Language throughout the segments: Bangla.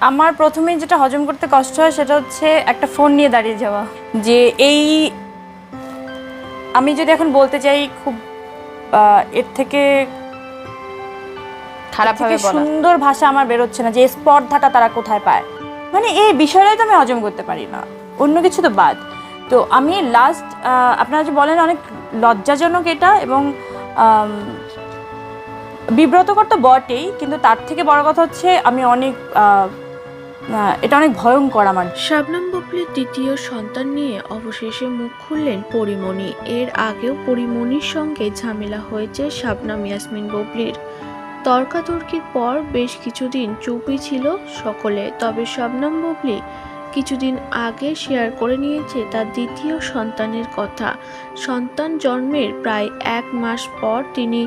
আমার প্রথমেই যেটা হজম করতে কষ্ট হয় সেটা হচ্ছে একটা ফোন নিয়ে দাঁড়িয়ে যাওয়া। যে এই আমি যদি এখন বলতে চাই খুব এর থেকে খারাপভাবে বলা, সুন্দর ভাষা আমার বেরোচ্ছে না যে স্পর্ধাটা তারা কোথায় পায়। মানে এই বিষয়টাই তো আমি হজম করতে পারি না, অন্য কিছু তো বাদ। তো আমি লাস্ট আপনারা যে বলেন অনেক লজ্জাজনক এটা, এবং বিব্রতকর তো বটেই, কিন্তু তার থেকে বড় কথা হচ্ছে আমি অনেক এটা অনেক ভয়ঙ্কর আমার। শাবনম বুবলির দ্বিতীয় সন্তান নিয়ে অবশেষে মুখ খুললেন পরীমণি। এর আগেও পরীমণির সঙ্গে ঝামেলা হয়েছে শাবনম ইয়াসমিন বুবলির। তর্কাতর্কির পর বেশ কিছুদিন চুপই ছিল সকলে। তবে শাবনম বুবলি কিছুদিন আগে শেয়ার করে নিয়েছে তার দ্বিতীয় সন্তানের কথা। সন্তান জন্মের প্রায় 1 মাস পর তিনি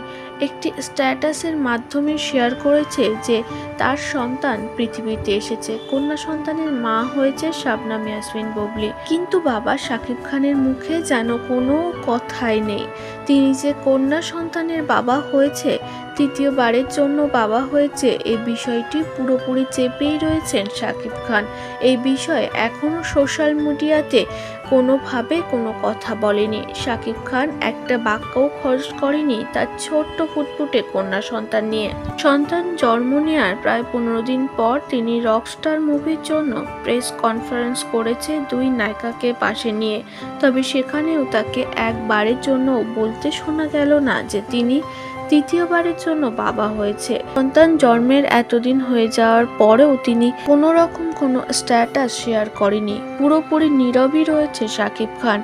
একটি স্ট্যাটাসের মাধ্যমে শেয়ার করেছে যে তার সন্তান পৃথিবীতে এসেছে। কন্যা সন্তানের মা হয়েছে শাবনম ইয়াসমিন বুবলি। কিন্তু বাবা শাকিব খানের মুখে যেন কোনো কথাই নেই। তিনি যে কন্যা সন্তানের বাবা হয়েছে, তৃতীয়বারের জন্য বাবা হয়েছে, এই বিষয়টি পুরোপুরি চেপেই রয়েছেন শাকিব খান। এই বিষয়ে এখনও সোশ্যাল মিডিয়াতে কোনোভাবে কোনো কথা বলেনি শাকিব খান। একটা বাক্যও খরচ করেনি তার ছোট্ট ফুটফুটে কন্যা সন্তান নিয়ে। সন্তান জন্ম নেওয়ার প্রায় 15 দিন পর তিনি রকস্টার মুভির জন্য প্রেস কনফারেন্স করেছে 2 নায়িকাকে পাশে নিয়ে। তবে সেখানেও তাকে একবারের জন্য বলতে শোনা গেল না যে তিনি তৃতীয়বারের জন্য বাবা হয়েছে। সন্তান জন্মের এতদিন হয়ে যাওয়ার পরেও তিনি কোনো রকম কোনো স্ট্যাটাস শেয়ার করেনি। পুরোপুরি নীরবই রয়েছে শাকিব খান,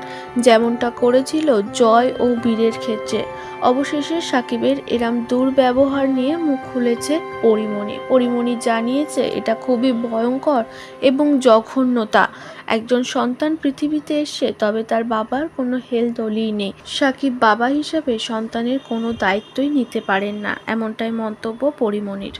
যেমনটা করেছিল জয় ও বীরের ক্ষেত্রে। অবশেষে শাকিবের এরম দুর্ব্যবহার নিয়ে মুখ খুলেছে পরীমণি। পরীমণি জানিয়েছে এটা খুবই ভয়ঙ্কর এবং জঘন্যতা। একজন সন্তান পৃথিবীতে এসে তবে তার বাবার কোনো হেলদোলই নেই। শাকিব বাবা হিসাবে সন্তানের কোনো দায়িত্বই নিতে পারেন না, এমনটাই মন্তব্য পরীমণির।